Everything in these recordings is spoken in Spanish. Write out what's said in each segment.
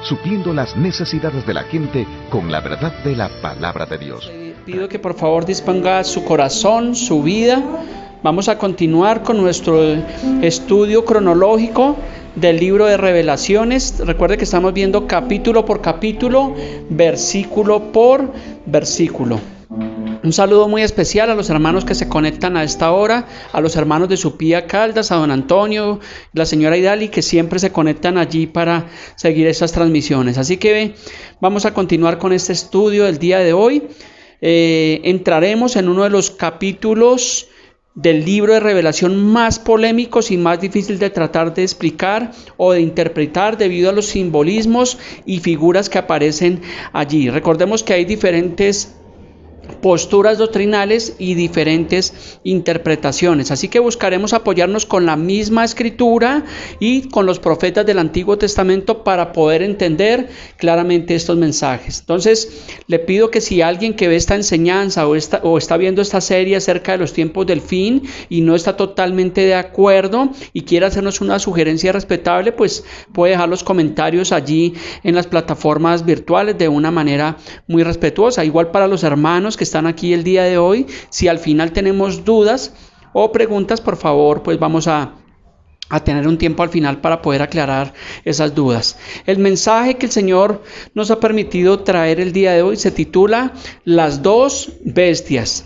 supliendo las necesidades de la gente con la verdad de la palabra de Dios. Pido que por favor disponga su corazón, su vida. Vamos a continuar con nuestro estudio cronológico del libro de Revelaciones. Recuerde que estamos viendo capítulo por capítulo, versículo por versículo. Un saludo muy especial a los hermanos que se conectan a esta hora, a los hermanos de Supía Caldas, a don Antonio, la señora Idali, que siempre se conectan allí para seguir estas transmisiones. Así que vamos a continuar con este estudio del día de hoy. Entraremos en uno de los capítulos del libro de Revelación más polémicos y más difícil de tratar de explicar o de interpretar debido a los simbolismos y figuras que aparecen allí. Recordemos que hay diferentes posturas doctrinales y diferentes interpretaciones, así que buscaremos apoyarnos con la misma escritura y con los profetas del Antiguo Testamento para poder entender claramente estos mensajes. Entonces le pido que si alguien que ve esta enseñanza o está viendo esta serie acerca de los tiempos del fin y no está totalmente de acuerdo y quiere hacernos una sugerencia respetable, pues puede dejar los comentarios allí en las plataformas virtuales de una manera muy respetuosa. Igual para los hermanos que están aquí el día de hoy, si al final tenemos dudas o preguntas, por favor, pues vamos a tener un tiempo al final para poder aclarar esas dudas. El mensaje que el Señor nos ha permitido traer el día de hoy se titula Las dos bestias,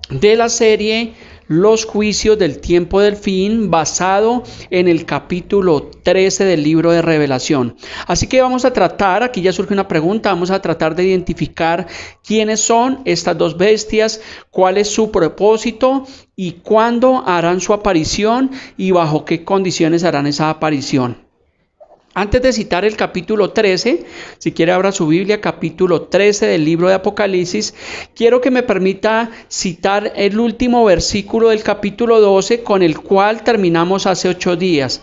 de la serie Los juicios del tiempo del fin, basado en el capítulo 13 del libro de Revelación. Así que vamos a tratar, aquí ya surge una pregunta, vamos a tratar de identificar quiénes son estas dos bestias, cuál es su propósito y cuándo harán su aparición y bajo qué condiciones harán esa aparición. Antes de citar el capítulo 13, si quiere abra su Biblia, capítulo 13 del libro de Apocalipsis, quiero que me permita citar el último versículo del capítulo 12 con el cual terminamos hace 8 días.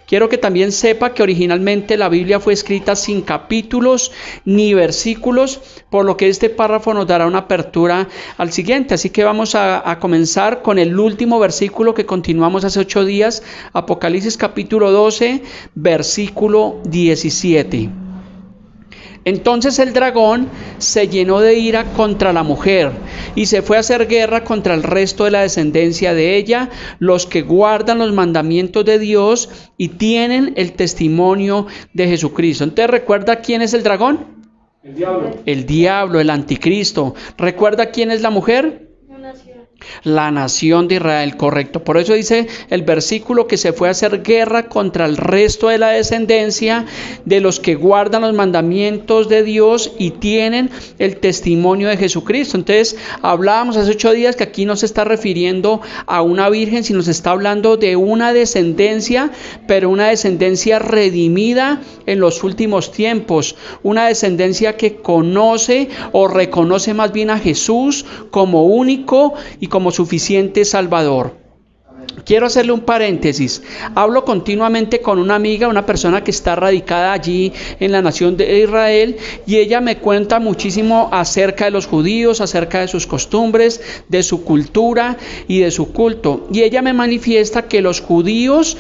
Quiero que también sepa que originalmente la Biblia fue escrita sin capítulos ni versículos, por lo que este párrafo nos dará una apertura al siguiente. Así que vamos a comenzar con el último versículo que continuamos hace 8 días, Apocalipsis capítulo 12, versículo 17. Entonces el dragón se llenó de ira contra la mujer y se fue a hacer guerra contra el resto de la descendencia de ella, los que guardan los mandamientos de Dios y tienen el testimonio de Jesucristo. Entonces, ¿recuerda quién es el dragón? El diablo, el anticristo. ¿Recuerda quién es la mujer? La nación de Israel, correcto. Por eso dice el versículo que se fue a hacer guerra contra el resto de la descendencia de los que guardan los mandamientos de Dios y tienen el testimonio de Jesucristo. Entonces hablábamos hace 8 días que aquí no se está refiriendo a una virgen, sino se está hablando de una descendencia, pero una descendencia redimida en los últimos tiempos, una descendencia que conoce o reconoce más bien a Jesús como único y como suficiente Salvador. Quiero hacerle un paréntesis. Hablo continuamente con una amiga, una persona que está radicada allí en la nación de Israel, y ella me cuenta muchísimo acerca de los judíos, acerca de sus costumbres, de su cultura y de su culto. Y ella me manifiesta que los judíos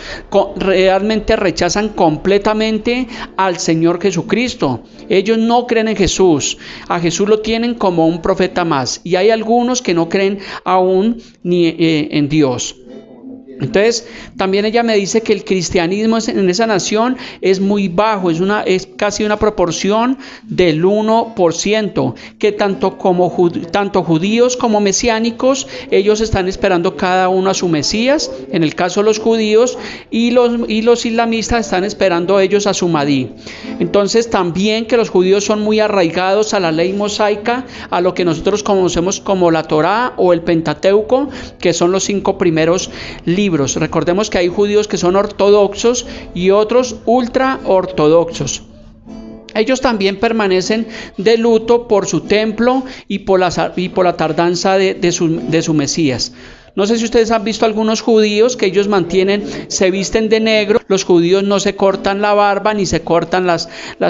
realmente rechazan completamente al Señor Jesucristo. Ellos no creen en Jesús. A Jesús lo tienen como un profeta más. Y hay algunos que no creen aún ni en Dios. Entonces, también ella me dice que el cristianismo en esa nación es muy bajo, es casi una proporción del 1%, que tanto judíos como mesiánicos, ellos están esperando cada uno a su Mesías, en el caso de los judíos, y los islamistas están esperando ellos a su Mahdi. Entonces, también que los judíos son muy arraigados a la ley mosaica, a lo que nosotros conocemos como la Torá o el Pentateuco, que son los 5 primeros libros. Recordemos que hay judíos que son ortodoxos y otros ultra ortodoxos. Ellos también permanecen de luto por su templo y por la tardanza de su Mesías. No sé si ustedes han visto algunos judíos que ellos se visten de negro. Los judíos no se cortan la barba ni se cortan las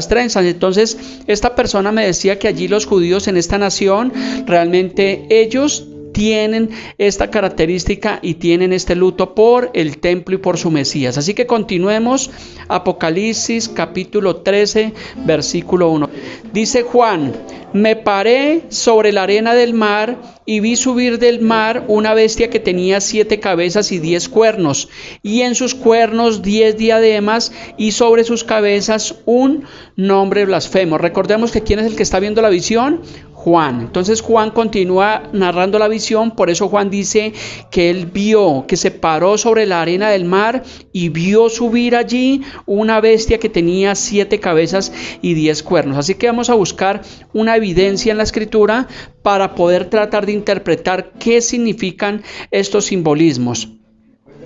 trenzas. Entonces, esta persona me decía que allí los judíos en esta nación, realmente ellos tienen esta característica y tienen este luto por el templo y por su Mesías. Así que continuemos. Apocalipsis capítulo 13, versículo 1. Dice Juan: me paré sobre la arena del mar y vi subir del mar una bestia que tenía 7 cabezas y 10 cuernos, y en sus cuernos 10 diademas, y sobre sus cabezas un nombre blasfemo. Recordemos que ¿quién es el que está viendo la visión? Juan. Entonces Juan continúa narrando la visión. Por eso Juan dice que él vio, que se paró sobre la arena del mar y vio subir allí una bestia que tenía 7 cabezas y 10 cuernos. Así que vamos a buscar una evidencia en la escritura para poder tratar de interpretar qué significan estos simbolismos.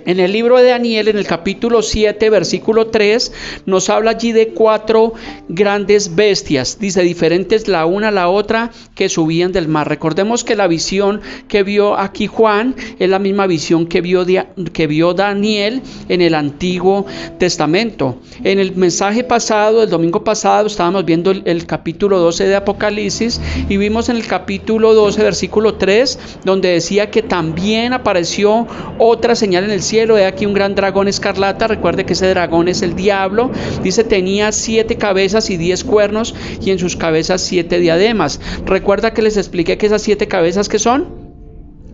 En el libro de Daniel, en el capítulo 7, versículo 3, nos habla allí de 4 grandes bestias, dice, diferentes la una a la otra, que subían del mar. Recordemos que la visión que vio aquí Juan es la misma visión que vio Daniel en el Antiguo Testamento. En el mensaje pasado, el domingo pasado, estábamos viendo el capítulo 12 de Apocalipsis, y vimos en el capítulo 12, versículo 3, donde decía que también apareció otra señal en el cielo. He aquí un gran dragón escarlata. Recuerde que ese dragón es el diablo. Dice, tenía 7 cabezas y 10 cuernos, y en sus cabezas 7 diademas. Recuerda que les expliqué que esas 7 cabezas, ¿qué son?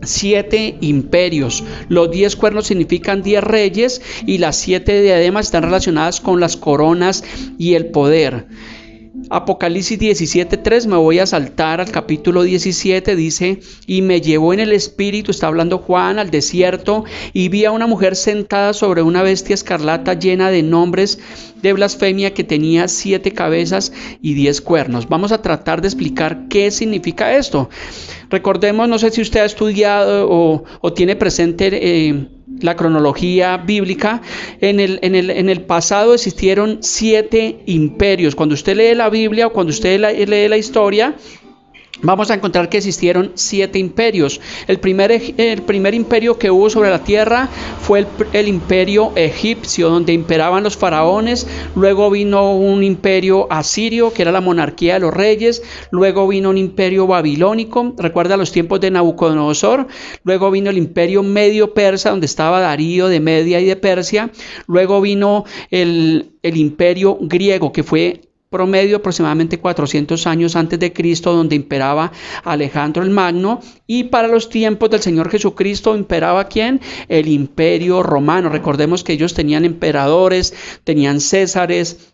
7 imperios. Los 10 cuernos significan 10 reyes, y las 7 diademas están relacionadas con las coronas y el poder. Apocalipsis 17:3, me voy a saltar al capítulo 17, dice, y me llevó en el espíritu, está hablando Juan, al desierto, y vi a una mujer sentada sobre una bestia escarlata llena de nombres de blasfemia, que tenía 7 cabezas y 10 cuernos. Vamos a tratar de explicar qué significa esto. Recordemos, no sé si usted ha estudiado o tiene presente la cronología bíblica. En el pasado existieron 7 imperios. Cuando usted lee la Biblia o cuando usted lee la historia, vamos a encontrar que existieron 7 imperios. El primer imperio que hubo sobre la tierra fue el imperio egipcio, donde imperaban los faraones. Luego vino un imperio asirio, que era la monarquía de los reyes. Luego vino un imperio babilónico, recuerda los tiempos de Nabucodonosor. Luego vino el imperio medio persa, donde estaba Darío de Media y de Persia. Luego vino el imperio griego, que fue promedio aproximadamente 400 años antes de Cristo, donde imperaba Alejandro el Magno. Y para los tiempos del Señor Jesucristo imperaba ¿quién? El imperio romano. Recordemos que ellos tenían emperadores, tenían césares,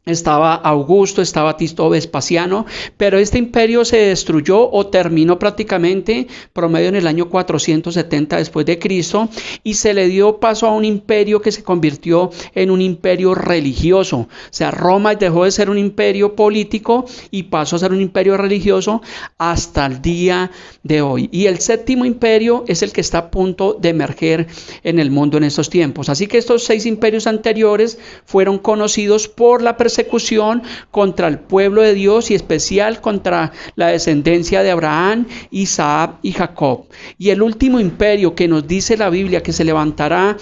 estaba Augusto, estaba Tito Vespasiano, pero este imperio se destruyó o terminó prácticamente promedio en el año 470 después de Cristo, y se le dio paso a un imperio que se convirtió en un imperio religioso. O sea, Roma dejó de ser un imperio político y pasó a ser un imperio religioso hasta el día de hoy. Y el 7º imperio es el que está a punto de emerger en el mundo en estos tiempos. Así que estos 6 imperios anteriores fueron conocidos por la persecución contra el pueblo de Dios, y especial contra la descendencia de Abraham, Isaac y Jacob. Y el último imperio que nos dice la Biblia que se levantará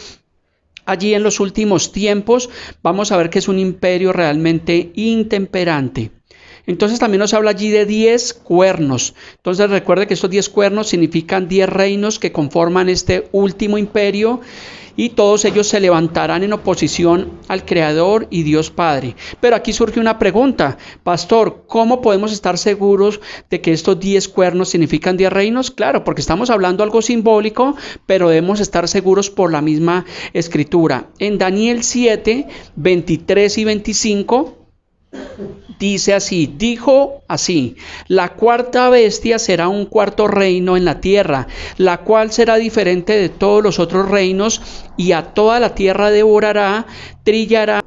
allí en los últimos tiempos, vamos a ver que es un imperio realmente intemperante. Entonces también nos habla allí de 10 cuernos. Entonces recuerde que estos 10 cuernos significan 10 reinos que conforman este último imperio, y todos ellos se levantarán en oposición al Creador y Dios Padre. Pero aquí surge una pregunta: pastor, ¿cómo podemos estar seguros de que estos 10 cuernos significan 10 reinos? Claro, porque estamos hablando algo simbólico, pero debemos estar seguros por la misma escritura. En Daniel 7, 23 y 25, dice así, dijo así: la cuarta bestia será un cuarto reino en la tierra, la cual será diferente de todos los otros reinos, y a toda la tierra devorará, trillará,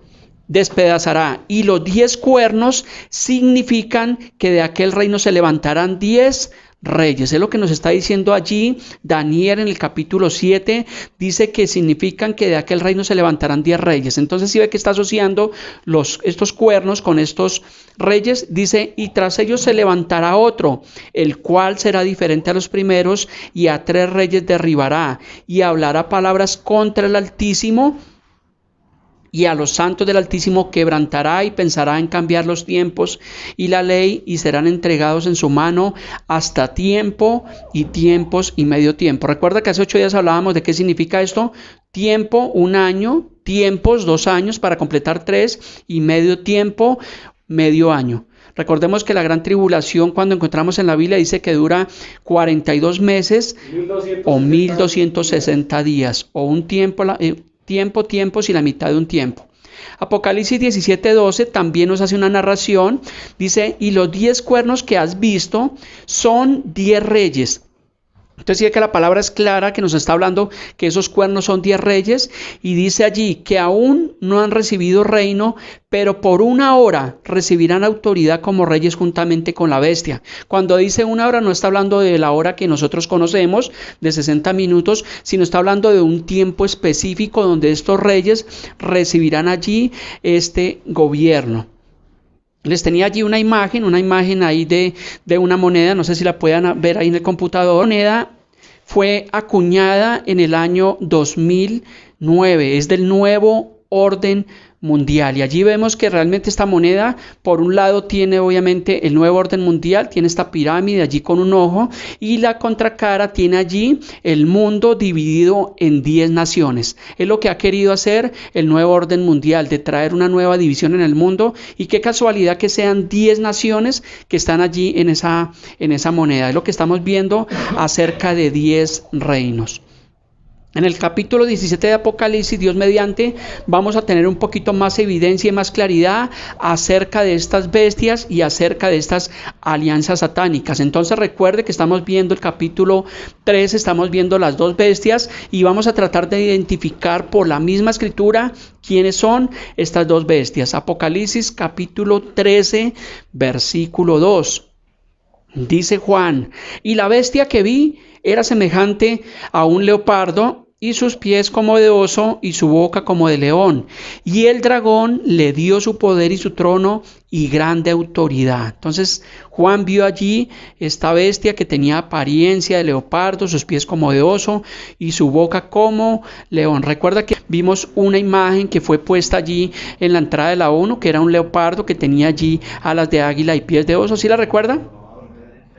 despedazará. Y los 10 cuernos significan que de aquel reino se levantarán 10 reyes. Es lo que nos está diciendo allí Daniel en el capítulo 7. Dice que significan que de aquel reino se levantarán 10 reyes. Entonces si ve que está asociando estos cuernos con estos reyes. Dice, y tras ellos se levantará otro, el cual será diferente a los primeros, y a 3 reyes derribará, y hablará palabras contra el Altísimo y a los santos del Altísimo quebrantará y pensará en cambiar los tiempos y la ley, y serán entregados en su mano hasta tiempo y tiempos y medio tiempo. Recuerda que hace 8 días hablábamos de qué significa esto: tiempo, 1 año; tiempos, 2 años para completar 3; y medio tiempo, medio año. Recordemos que la gran tribulación, cuando encontramos en la Biblia, dice que dura 42 meses o 1260 días, o un tiempo, tiempos y la mitad de un tiempo. Apocalipsis 17:12 también nos hace una narración. Dice: y los 10 cuernos que has visto son 10 reyes. Entonces sí que la palabra es clara, que nos está hablando que esos cuernos son 10 reyes, y dice allí que aún no han recibido reino, pero por 1 hora recibirán autoridad como reyes juntamente con la bestia. Cuando dice 1 hora, no está hablando de la hora que nosotros conocemos, de 60 minutos, sino está hablando de un tiempo específico donde estos reyes recibirán allí este gobierno. Les tenía allí una imagen ahí de una moneda, no sé si la puedan ver ahí en el computador. La moneda fue acuñada en el año 2009, es del nuevo orden mundial, y allí vemos que realmente esta moneda, por un lado tiene obviamente el nuevo orden mundial, tiene esta pirámide allí con un ojo, y la contracara tiene allí el mundo dividido en 10 naciones. Es lo que ha querido hacer el nuevo orden mundial, de traer una nueva división en el mundo, y qué casualidad que sean 10 naciones que están allí en esa moneda. Es lo que estamos viendo acerca de 10 reinos. En el capítulo 17 de Apocalipsis, Dios mediante, vamos a tener un poquito más evidencia y más claridad acerca de estas bestias y acerca de estas alianzas satánicas. Entonces recuerde que estamos viendo el capítulo 3, estamos viendo las 2 bestias, y vamos a tratar de identificar por la misma escritura quiénes son estas 2 bestias. Apocalipsis capítulo 13, versículo 2. Dice Juan: y la bestia que vi era semejante a un leopardo, y sus pies como de oso, y su boca como de león. Y el dragón le dio su poder y su trono y grande autoridad. Entonces Juan vio allí esta bestia que tenía apariencia de leopardo, sus pies como de oso y su boca como león. Recuerda que vimos una imagen que fue puesta allí en la entrada de la ONU, que era un leopardo que tenía allí alas de águila y pies de oso. ¿Sí la recuerda?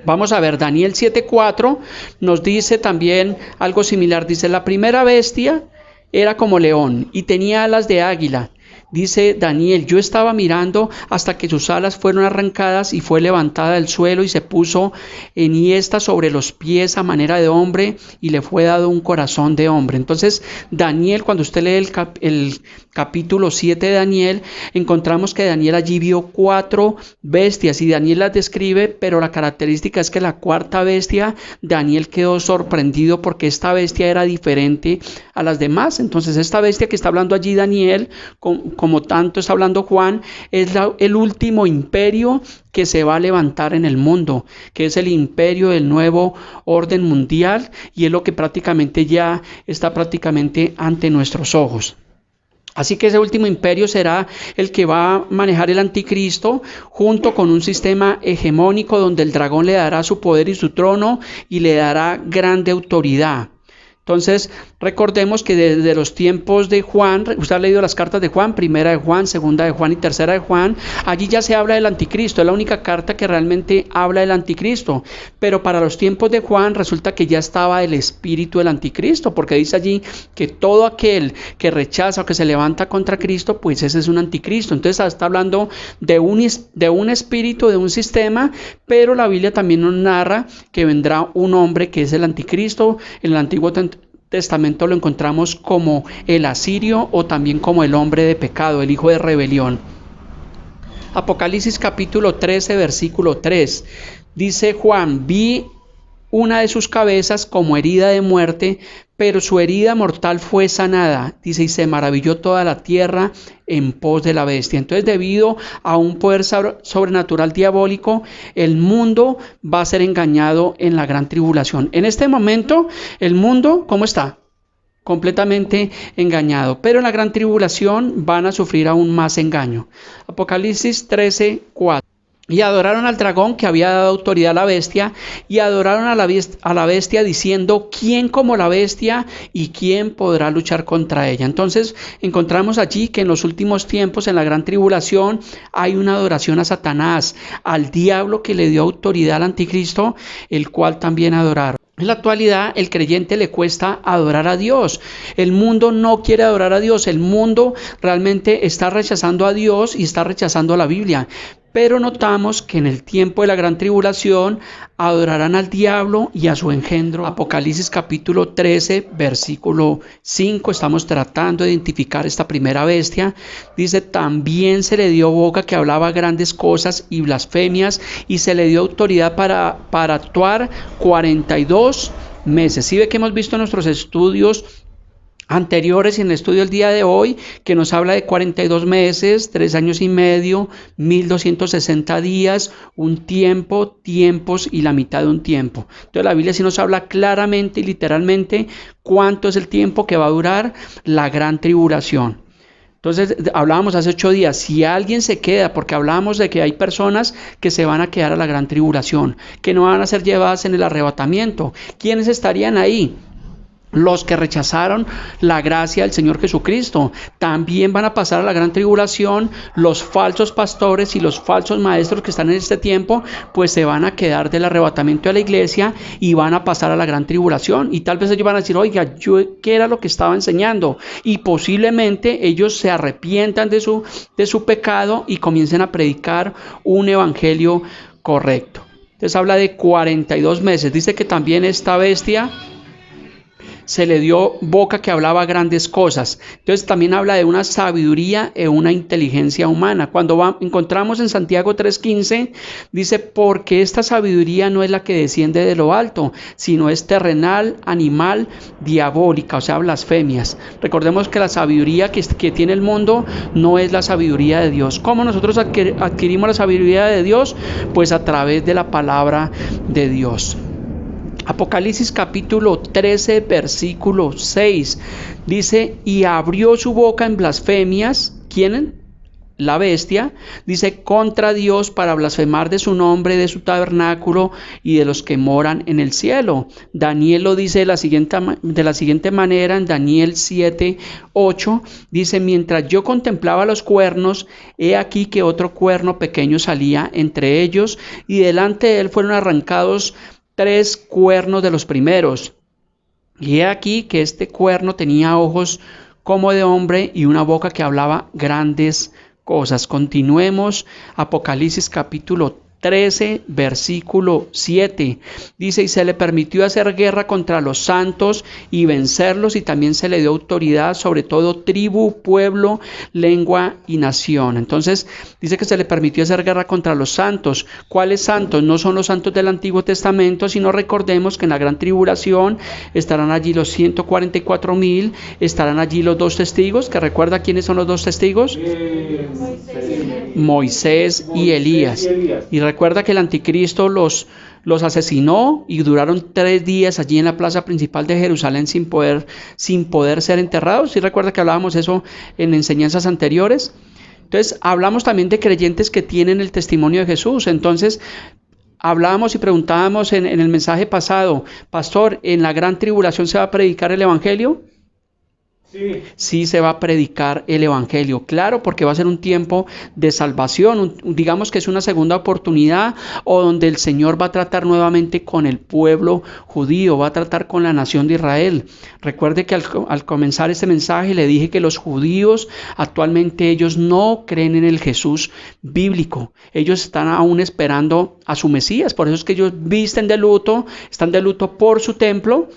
Vamos a ver, Daniel 7:4 nos dice también algo similar. Dice: la primera bestia era como león y tenía alas de águila. Dice Daniel: yo estaba mirando hasta que sus alas fueron arrancadas, y fue levantada del suelo y se puso enhiesta sobre los pies a manera de hombre, y le fue dado un corazón de hombre. Entonces Daniel, cuando usted lee el capítulo 7 de Daniel, encontramos que Daniel allí vio 4 bestias, y Daniel las describe, pero la característica es que la 4ª bestia, Daniel quedó sorprendido porque esta bestia era diferente a las demás. Entonces esta bestia que está hablando allí Daniel, como tanto está hablando Juan, es el último imperio que se va a levantar en el mundo, que es el imperio del nuevo orden mundial, y es lo que prácticamente ya está prácticamente ante nuestros ojos. Así que ese último imperio será el que va a manejar el anticristo, junto con un sistema hegemónico donde el dragón le dará su poder y su trono, y le dará grande autoridad. Entonces, recordemos que desde los tiempos de Juan, usted ha leído las cartas de Juan, primera de Juan, segunda de Juan y tercera de Juan, allí ya se habla del anticristo, es la única carta que realmente habla del anticristo, pero para los tiempos de Juan resulta que ya estaba el espíritu del anticristo, porque dice allí que todo aquel que rechaza o que se levanta contra Cristo, pues ese es un anticristo. Entonces está hablando de un espíritu, de un sistema, pero la Biblia también nos narra que vendrá un hombre que es el anticristo. En el Antiguo Testamento lo encontramos como el asirio, o también como el hombre de pecado, el hijo de rebelión. Apocalipsis capítulo 13, versículo 3. Dice Juan: vi una de sus cabezas como herida de muerte, pero su herida mortal fue sanada. Dice: y se maravilló toda la tierra en pos de la bestia. Entonces, debido a un poder sobrenatural diabólico, el mundo va a ser engañado en la gran tribulación. En este momento, el mundo, ¿cómo está? Completamente engañado, pero en la gran tribulación van a sufrir aún más engaño. Apocalipsis 13:4. Y adoraron al dragón que había dado autoridad a la bestia, y adoraron a la bestia diciendo: ¿quién como la bestia y quién podrá luchar contra ella? Entonces encontramos allí que en los últimos tiempos, en la gran tribulación, hay una adoración a Satanás, al diablo que le dio autoridad al anticristo, el cual también adoraron. En la actualidad, el creyente le cuesta adorar a Dios. El mundo no quiere adorar a Dios. El mundo realmente está rechazando a Dios y está rechazando a la Biblia. Pero notamos que en el tiempo de la gran tribulación adorarán al diablo y a su engendro. Apocalipsis capítulo 13, versículo 5. Estamos tratando de identificar esta primera bestia. Dice: también se le dio boca que hablaba grandes cosas y blasfemias, y se le dio autoridad para actuar 42 meses. Si ve que hemos visto en nuestros estudios anteriores y en el estudio del día de hoy, que nos habla de 42 meses, 3 años y medio, 1260 días, un tiempo, tiempos y la mitad de un tiempo. Entonces la Biblia sí nos habla claramente y literalmente cuánto es el tiempo que va a durar la gran tribulación. Entonces hablábamos hace 8 días, si alguien se queda, porque hablábamos de que hay personas que se van a quedar a la gran tribulación, que no van a ser llevadas en el arrebatamiento. ¿Quiénes estarían ahí? Los que rechazaron la gracia del Señor Jesucristo. También van a pasar a la gran tribulación los falsos pastores y los falsos maestros que están en este tiempo, pues se van a quedar del arrebatamiento de la iglesia y van a pasar a la gran tribulación. Y tal vez ellos van a decir: oiga, ¿qué era lo que estaba enseñando? Y posiblemente ellos se arrepientan de su pecado y comiencen a predicar un evangelio correcto. Entonces habla de 42 meses. Dice que también esta bestia se le dio boca que hablaba grandes cosas. Entonces también habla de una sabiduría e una inteligencia humana. Cuando encontramos en Santiago 3:15, dice: porque esta sabiduría no es la que desciende de lo alto, sino es terrenal, animal, diabólica, o sea, blasfemias. Recordemos que la sabiduría que tiene el mundo no es la sabiduría de Dios. ¿Cómo nosotros adquirimos la sabiduría de Dios? Pues a través de la palabra de Dios. Apocalipsis capítulo 13, versículo 6, dice: y abrió su boca en blasfemias. ¿Quién? La bestia. Dice: contra Dios, para blasfemar de su nombre, de su tabernáculo y de los que moran en el cielo. Daniel lo dice de la siguiente manera, en Daniel 7, 8, dice: mientras yo contemplaba los cuernos, he aquí que otro cuerno pequeño salía entre ellos, y delante de él fueron arrancados 3 cuernos de los primeros. Y he aquí que este cuerno tenía ojos como de hombre y una boca que hablaba grandes cosas. Continuemos. Apocalipsis capítulo 13, versículo 7. Dice: y se le permitió hacer guerra contra los santos y vencerlos, y también se le dio autoridad sobre todo tribu, pueblo, lengua y nación. Entonces dice que se le permitió hacer guerra contra los santos. ¿Cuáles santos? No son los santos del Antiguo Testamento, sino recordemos que en la gran tribulación estarán allí los 144,000, estarán allí los 2 testigos, que recuerda quiénes son los 2 testigos. Moisés y Elías. Y recuerda que el anticristo los asesinó y duraron 3 días allí en la plaza principal de Jerusalén sin poder ser enterrados. Y recuerda que hablábamos eso en enseñanzas anteriores. Entonces hablamos también de creyentes que tienen el testimonio de Jesús. Entonces hablábamos y preguntábamos en el mensaje pasado: pastor, ¿en la gran tribulación se va a predicar el evangelio? Sí se va a predicar el evangelio, claro, porque va a ser un tiempo de salvación, digamos que es una segunda oportunidad, o donde el Señor va a tratar nuevamente con el pueblo judío, va a tratar con la nación de Israel. Recuerde que al comenzar este mensaje le dije que los judíos actualmente ellos no creen en el Jesús bíblico, ellos están aún esperando a su Mesías, por eso es que ellos visten de luto, están de luto por su templo.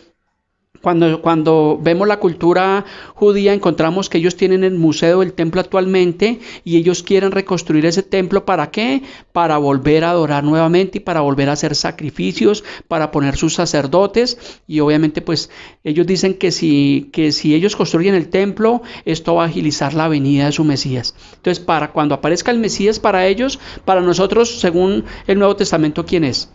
Cuando vemos la cultura judía, encontramos que ellos tienen el museo del templo actualmente y ellos quieren reconstruir ese templo. ¿Para qué? Para volver a adorar nuevamente y para volver a hacer sacrificios, para poner sus sacerdotes. Y obviamente pues ellos dicen que si ellos construyen el templo, esto va a agilizar la venida de su Mesías. Entonces, para cuando aparezca el Mesías para ellos, para nosotros, según el Nuevo Testamento, ¿quién es?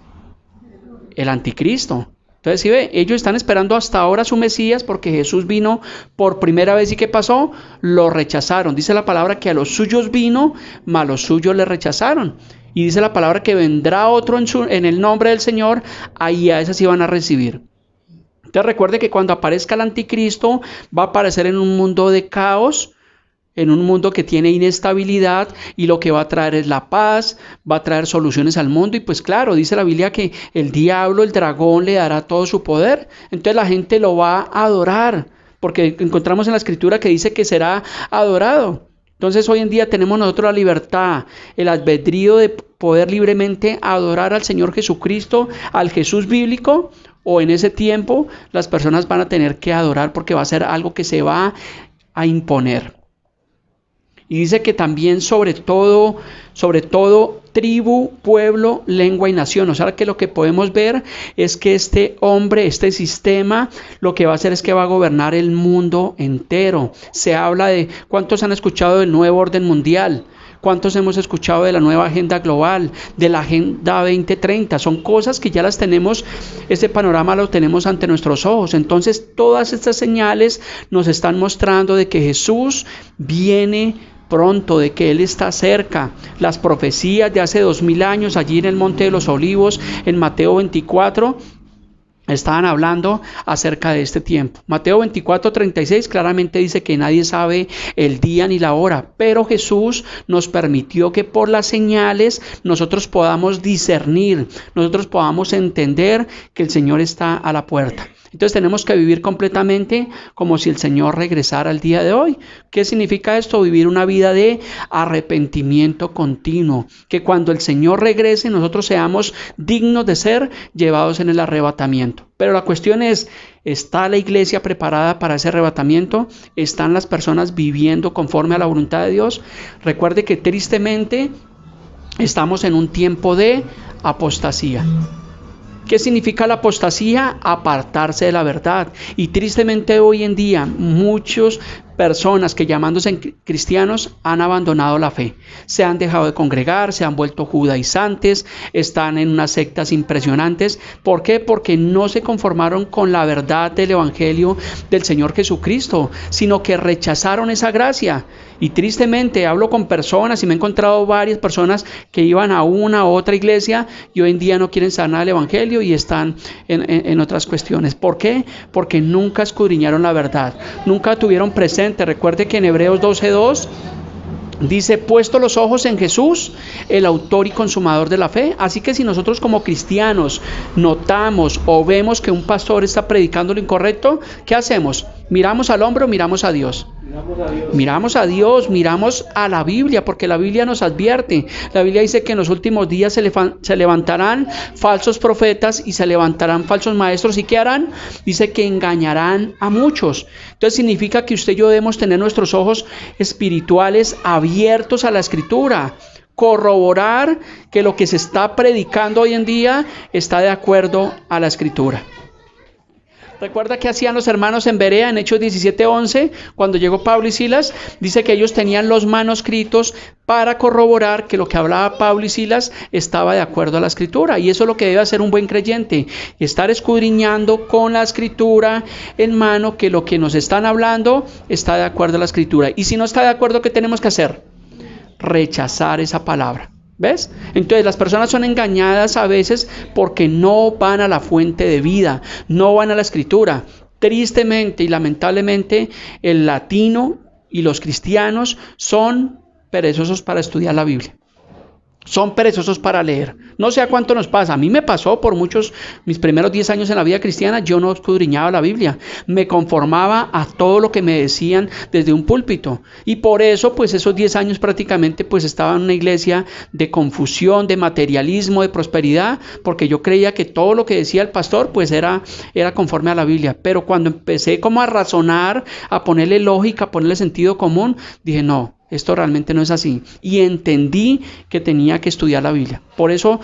El anticristo. Entonces, ¿sí ve? Ellos están esperando hasta ahora a su Mesías porque Jesús vino por primera vez. ¿Y qué pasó? Lo rechazaron. Dice la palabra que a los suyos vino, mas los suyos le rechazaron. Y dice la palabra que vendrá otro en el nombre del Señor, ahí a esas sí van a recibir. Entonces recuerde que cuando aparezca el anticristo va a aparecer en un mundo de caos, en un mundo que tiene inestabilidad, y lo que va a traer es la paz, va a traer soluciones al mundo. Y pues claro, dice la Biblia que el diablo, el dragón, le dará todo su poder. Entonces la gente lo va a adorar, porque encontramos en la escritura que dice que será adorado. Entonces hoy en día tenemos nosotros la libertad, el albedrío de poder libremente adorar al Señor Jesucristo, al Jesús bíblico, o en ese tiempo las personas van a tener que adorar porque va a ser algo que se va a imponer. Y dice que también sobre todo tribu, pueblo, lengua y nación. O sea que lo que podemos ver es que este hombre, este sistema, lo que va a hacer es que va a gobernar el mundo entero. Se habla de, ¿cuántos han escuchado del nuevo orden mundial? ¿Cuántos hemos escuchado de la nueva agenda global, de la agenda 2030? Son cosas que ya las tenemos, este panorama lo tenemos ante nuestros ojos. Entonces todas estas señales nos están mostrando de que Jesús viene pronto, de que Él está cerca. Las profecías de hace 2000 años allí en el Monte de los Olivos, en Mateo 24, estaban hablando acerca de este tiempo. Mateo 24:36 claramente dice que nadie sabe el día ni la hora, pero Jesús nos permitió que por las señales nosotros podamos discernir, nosotros podamos entender que el Señor está a la puerta. Entonces tenemos que vivir completamente como si el Señor regresara el día de hoy. ¿Qué significa esto? Vivir una vida de arrepentimiento continuo. Que cuando el Señor regrese nosotros seamos dignos de ser llevados en el arrebatamiento. Pero la cuestión es, ¿está la iglesia preparada para ese arrebatamiento? ¿Están las personas viviendo conforme a la voluntad de Dios? Recuerde que tristemente estamos en un tiempo de apostasía. ¿Qué significa la apostasía? Apartarse de la verdad. Y tristemente hoy en día muchas personas que llamándose cristianos han abandonado la fe. Se han dejado de congregar, se han vuelto judaizantes, están en unas sectas impresionantes. ¿Por qué? Porque no se conformaron con la verdad del Evangelio del Señor Jesucristo, sino que rechazaron esa gracia. Y tristemente hablo con personas y me he encontrado varias personas que iban a una u otra iglesia y hoy en día no quieren saber nada del Evangelio y están en otras cuestiones. ¿Por qué? Porque nunca escudriñaron la verdad, nunca tuvieron presente. Recuerde que en Hebreos 12:2 dice, puesto los ojos en Jesús, el autor y consumador de la fe. Así que si nosotros como cristianos notamos o vemos que un pastor está predicando lo incorrecto, ¿qué hacemos? ¿Miramos al hombre o miramos a Dios? Miramos a Dios, miramos a la Biblia, porque la Biblia nos advierte. La Biblia dice que en los últimos días se levantarán falsos profetas y se levantarán falsos maestros. ¿Y qué harán? Dice que engañarán a muchos. Entonces significa que usted y yo debemos tener nuestros ojos espirituales abiertos a la Escritura. Corroborar que lo que se está predicando hoy en día está de acuerdo a la Escritura. Recuerda que hacían los hermanos en Berea en Hechos 17:11, cuando llegó Pablo y Silas, dice que ellos tenían los manuscritos para corroborar que lo que hablaba Pablo y Silas estaba de acuerdo a la Escritura. Y eso es lo que debe hacer un buen creyente, estar escudriñando con la Escritura en mano que lo que nos están hablando está de acuerdo a la Escritura. Y si no está de acuerdo, ¿qué tenemos que hacer? Rechazar esa palabra. ¿Ves? Entonces las personas son engañadas a veces porque no van a la fuente de vida, no van a la Escritura. Tristemente y lamentablemente el latino y los cristianos son perezosos para estudiar la Biblia. Son perezosos para leer. No sé a cuánto nos pasa. A mí me pasó por mis primeros 10 años en la vida cristiana, yo no escudriñaba la Biblia. Me conformaba a todo lo que me decían desde un púlpito. Y por eso, pues esos 10 años prácticamente, pues estaba en una iglesia de confusión, de materialismo, de prosperidad, porque yo creía que todo lo que decía el pastor, pues era conforme a la Biblia. Pero cuando empecé como a razonar, a ponerle lógica, a ponerle sentido común, dije, no, esto realmente no es así. Y entendí que tenía que estudiar la Biblia. Por eso,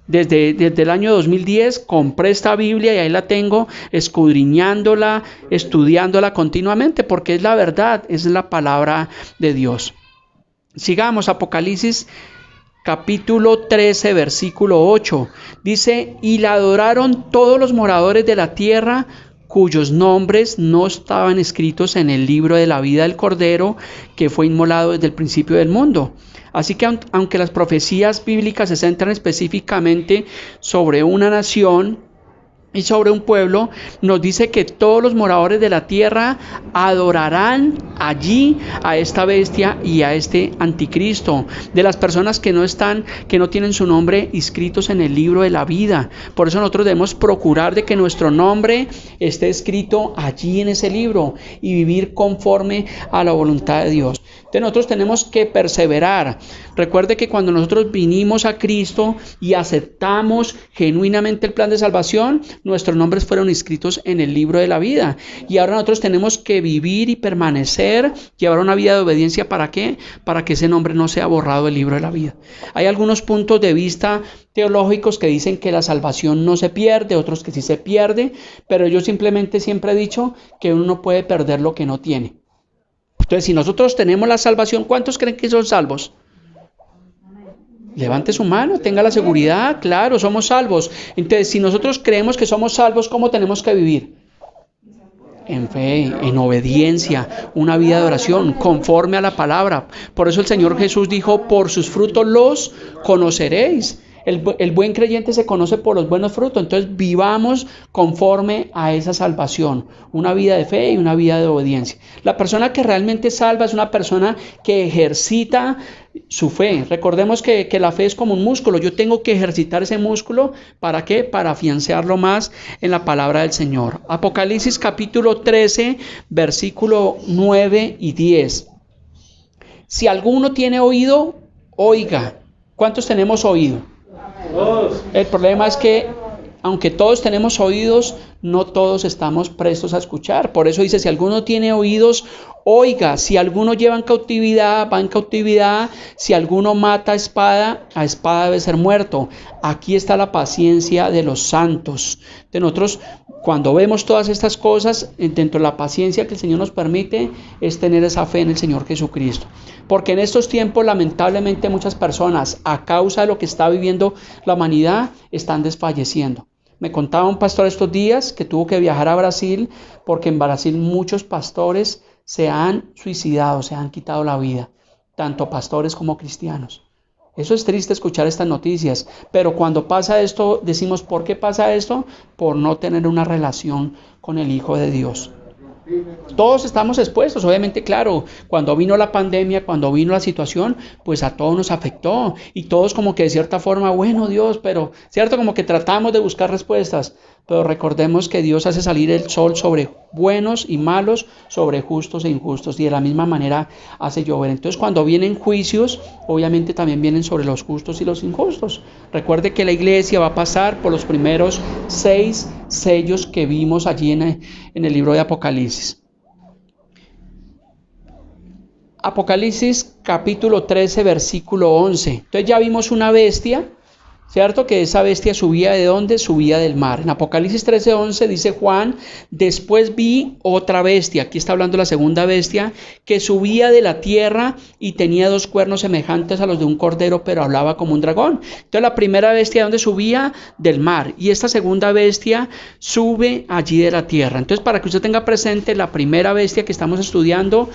desde el año 2010, compré esta Biblia y ahí la tengo, escudriñándola, estudiándola continuamente, porque es la verdad, es la palabra de Dios. Sigamos, Apocalipsis capítulo 13, versículo 8. Dice, y la adoraron todos los moradores de la tierra cuyos nombres no estaban escritos en el libro de la vida del Cordero que fue inmolado desde el principio del mundo. Así que aunque las profecías bíblicas se centran específicamente sobre una nación y sobre un pueblo, nos dice que todos los moradores de la tierra adorarán allí a esta bestia y a este anticristo, de las personas que no tienen su nombre inscritos en el libro de la vida. Por eso nosotros debemos procurar de que nuestro nombre esté escrito allí en ese libro y vivir conforme a la voluntad de Dios. Entonces nosotros tenemos que perseverar. Recuerde que cuando nosotros vinimos a Cristo y aceptamos genuinamente el plan de salvación, nuestros nombres fueron inscritos en el libro de la vida. Y ahora nosotros tenemos que vivir y permanecer, llevar una vida de obediencia. ¿Para qué? Para que ese nombre no sea borrado del libro de la vida. Hay algunos puntos de vista teológicos que dicen que la salvación no se pierde, otros que sí se pierde, pero yo simplemente siempre he dicho que uno no puede perder lo que no tiene. Entonces, si nosotros tenemos la salvación, ¿cuántos creen que son salvos? Levante su mano, tenga la seguridad, claro, somos salvos. Entonces, si nosotros creemos que somos salvos, ¿cómo tenemos que vivir? En fe, en obediencia, una vida de oración, conforme a la palabra. Por eso el Señor Jesús dijo, por sus frutos los conoceréis. El buen creyente se conoce por los buenos frutos. Entonces vivamos conforme a esa salvación, una vida de fe y una vida de obediencia. La persona que realmente salva es una persona que ejercita su fe. Recordemos que la fe es como un músculo. Yo tengo que ejercitar ese músculo. ¿Para qué? Para afianzarlo más en la palabra del Señor. Apocalipsis capítulo 13, versículo 9 y 10. Si alguno tiene oído, oiga. ¿Cuántos tenemos oído? El problema es que aunque todos tenemos oídos, no todos estamos prestos a escuchar. Por eso dice, si alguno tiene oídos, oiga. Si alguno lleva en cautividad, va en cautividad. Si alguno mata a espada debe ser muerto. Aquí está la paciencia de los santos. De nosotros, cuando vemos todas estas cosas, dentro de la paciencia que el Señor nos permite, es tener esa fe en el Señor Jesucristo. Porque en estos tiempos, lamentablemente, muchas personas, a causa de lo que está viviendo la humanidad, están desfalleciendo. Me contaba un pastor estos días que tuvo que viajar a Brasil porque en Brasil muchos pastores se han suicidado, se han quitado la vida, tanto pastores como cristianos. Eso es triste escuchar estas noticias, pero cuando pasa esto decimos, ¿por qué pasa esto? Por no tener una relación con el Hijo de Dios. Todos estamos expuestos, obviamente, claro, cuando vino la pandemia, cuando vino la situación, pues a todos nos afectó y todos como que de cierta forma, bueno Dios, pero cierto, como que tratamos de buscar respuestas, pero recordemos que Dios hace salir el sol sobre buenos y malos, sobre justos e injustos, y de la misma manera hace llover. Entonces cuando vienen juicios, obviamente también vienen sobre los justos y los injustos. Recuerde que la iglesia va a pasar por los primeros 6 sellos que vimos allí en el libro de Apocalipsis. Apocalipsis capítulo 13, versículo 11. Entonces ya vimos una bestia, ¿cierto? Que esa bestia subía ¿de dónde? Subía del mar. En Apocalipsis 13:11 dice Juan, después vi otra bestia, aquí está hablando la segunda bestia, que subía de la tierra y tenía 2 cuernos semejantes a los de un cordero, pero hablaba como un dragón. Entonces la primera bestia, ¿de dónde subía? Del mar. Y esta segunda bestia sube allí de la tierra. Entonces, para que usted tenga presente, la primera bestia que estamos estudiando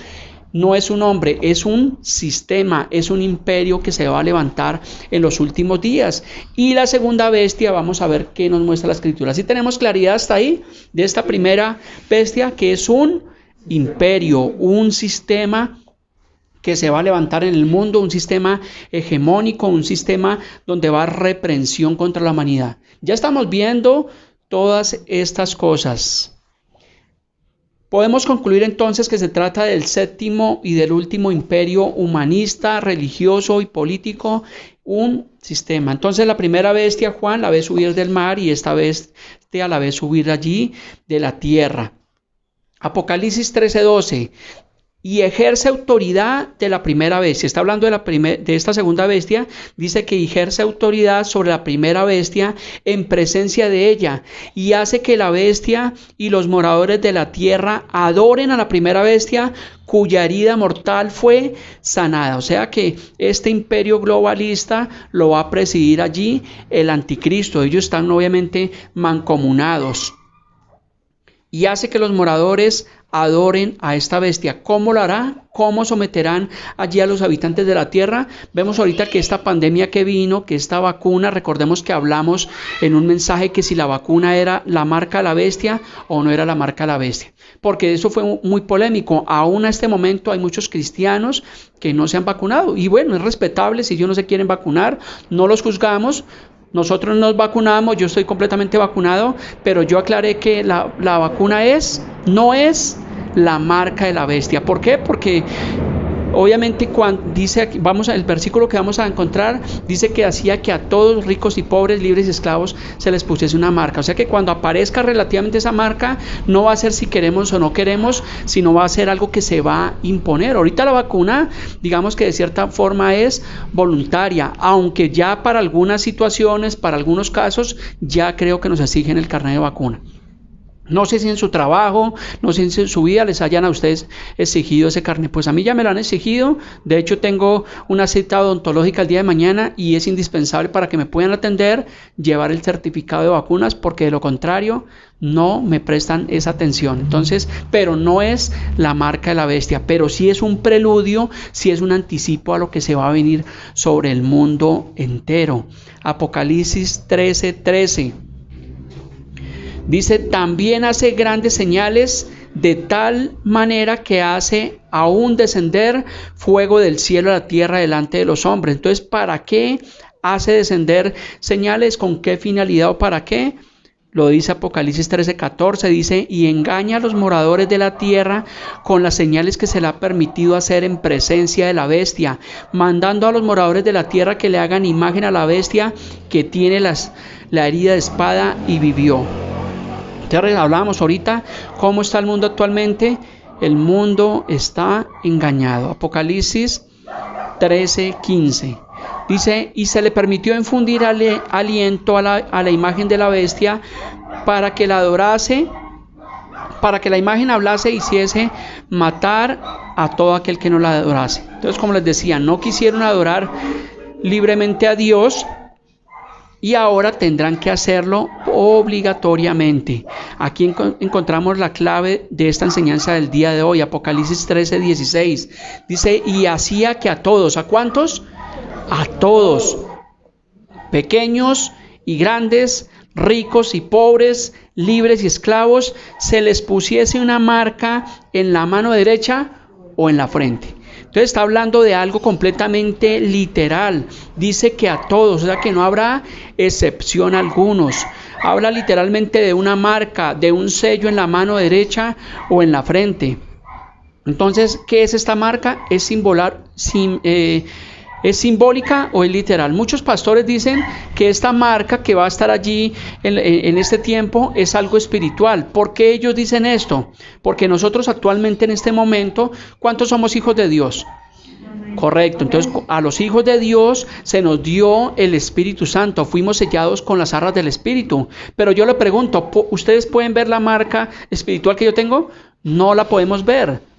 no es un hombre, es un sistema, es un imperio que se va a levantar en los últimos días. Y la segunda bestia, vamos a ver qué nos muestra la Escritura. Si tenemos claridad hasta ahí de esta primera bestia, que es un imperio, un sistema que se va a levantar en el mundo, un sistema hegemónico, un sistema donde va a haber reprensión contra la humanidad. Ya estamos viendo todas estas cosas. Podemos concluir entonces que se trata del séptimo y del último imperio humanista, religioso y político, un sistema. Entonces la primera bestia, Juan, la ve subir del mar y esta bestia la ve subir allí de la tierra. Apocalipsis 13:12. Y ejerce autoridad de la primera bestia. Está hablando de esta segunda bestia. Dice que ejerce autoridad sobre la primera bestia en presencia de ella. Y hace que la bestia y los moradores de la tierra adoren a la primera bestia cuya herida mortal fue sanada. O sea que este imperio globalista lo va a presidir allí el anticristo. Ellos están obviamente mancomunados. y hace que los moradores adoren a esta bestia. ¿Cómo lo hará? ¿Cómo someterán allí a los habitantes de la tierra? Vemos ahorita que esta pandemia que vino, que esta vacuna, recordemos que hablamos en un mensaje que si la vacuna era la marca de la bestia o no era la marca de la bestia, porque eso fue muy polémico. Aún a este momento hay muchos cristianos que no se han vacunado, y bueno, es respetable. Si ellos no se quieren vacunar, no los juzgamos. Nosotros nos vacunamos, yo estoy completamente vacunado, pero yo aclaré que la vacuna no es la marca de la bestia. ¿Por qué? Porque obviamente cuando dice aquí, el versículo que vamos a encontrar dice que hacía que a todos, ricos y pobres, libres y esclavos, se les pusiese una marca. O sea que cuando aparezca relativamente esa marca, no va a ser si queremos o no queremos, sino va a ser algo que se va a imponer. Ahorita la vacuna, digamos que de cierta forma es voluntaria, aunque ya para algunas situaciones, para algunos casos, ya creo que nos exigen el carnet de vacuna. No sé si en su trabajo, no sé si en su vida les hayan a ustedes exigido ese carnet. Pues a mí ya me lo han exigido. De hecho, tengo una cita odontológica el día de mañana y es indispensable para que me puedan atender llevar el certificado de vacunas, porque de lo contrario no me prestan esa atención. Entonces, pero no es la marca de la bestia, pero sí es un preludio, sí es un anticipo a lo que se va a venir sobre el mundo entero. Apocalipsis 13:13. Dice, también hace grandes señales, de tal manera que hace aún descender fuego del cielo a la tierra delante de los hombres. Entonces, ¿para qué hace descender señales? ¿Con qué finalidad o para qué? Lo dice Apocalipsis 13:14, dice, y engaña a los moradores de la tierra con las señales que se le ha permitido hacer en presencia de la bestia, mandando a los moradores de la tierra que le hagan imagen a la bestia que tiene la herida de espada y vivió. Hablábamos ahorita cómo está el mundo actualmente. El mundo está engañado. Apocalipsis 13:15 dice, y se le permitió infundir aliento a la imagen de la bestia para que la adorase, para que la imagen hablase e hiciese matar a todo aquel que no la adorase. Entonces, como les decía, no quisieron adorar libremente a Dios, y ahora tendrán que hacerlo obligatoriamente. Aquí encontramos la clave de esta enseñanza del día de hoy. Apocalipsis 13:16 dice, y hacía que a todos, ¿a cuántos? A todos, pequeños y grandes, ricos y pobres, libres y esclavos, se les pusiese una marca en la mano derecha o en la frente. Entonces está hablando de algo completamente literal. Dice que a todos, o sea que no habrá excepción a algunos. Habla literalmente de una marca, de un sello en la mano derecha o en la frente. Entonces, ¿qué es esta marca? ¿Es simbólica o es literal? Muchos pastores dicen que esta marca que va a estar allí en este tiempo es algo espiritual. ¿Por qué ellos dicen esto? Porque nosotros actualmente en este momento, ¿cuántos somos hijos de Dios? Correcto, entonces a los hijos de Dios se nos dio el Espíritu Santo, fuimos sellados con las arras del Espíritu. Pero yo le pregunto, ¿ustedes pueden ver la marca espiritual que yo tengo? No la podemos ver.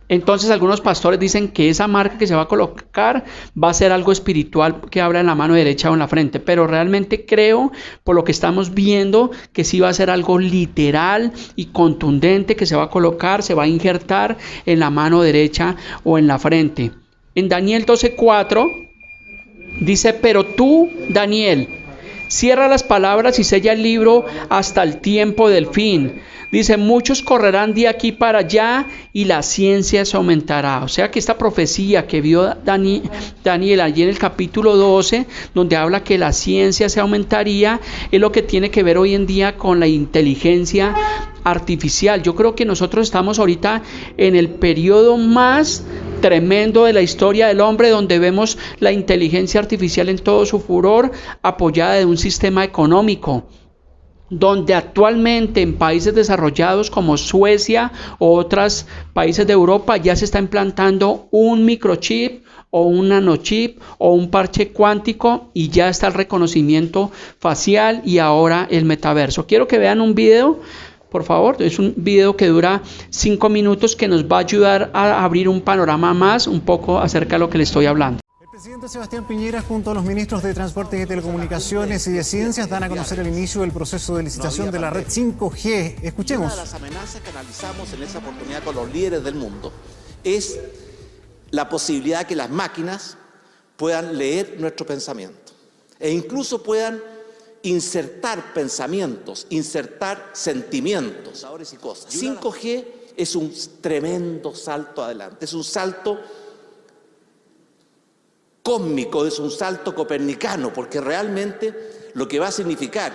Entonces algunos pastores dicen que esa marca que se va a colocar va a ser algo espiritual que habla en la mano derecha o en la frente, pero realmente creo, por lo que estamos viendo, que sí va a ser algo literal y contundente que se va a colocar, se va a injertar en la mano derecha o en la frente. En Daniel 12:4 dice, pero tú, Daniel, cierra las palabras y sella el libro hasta el tiempo del fin. Dice, muchos correrán de aquí para allá y la ciencia se aumentará. O sea que esta profecía que vio Daniel allí en el capítulo 12, donde habla que la ciencia se aumentaría, es lo que tiene que ver hoy en día con la inteligencia artificial. Yo creo que nosotros estamos ahorita en el periodo más tremendo de la historia del hombre, donde vemos la inteligencia artificial en todo su furor, apoyada de un sistema económico, donde actualmente en países desarrollados como Suecia o otros países de Europa ya se está implantando un microchip o un nanochip o un parche cuántico, y ya está el reconocimiento facial y ahora el metaverso. Quiero que vean un video, por favor. Es un video que dura 5 minutos que nos va a ayudar a abrir un panorama más un poco acerca de lo que le estoy hablando. El presidente Sebastián Piñera junto a los ministros de Transportes y Telecomunicaciones y de Ciencias dan a conocer el inicio del proceso de licitación de la red 5G. Escuchemos. Una de las amenazas que analizamos en esa oportunidad con los líderes del mundo es la posibilidad de que las máquinas puedan leer nuestro pensamiento e incluso puedan insertar pensamientos, insertar sentimientos y cosas. 5G es un tremendo salto adelante, es un salto cósmico, es un salto copernicano, porque realmente lo que va a significar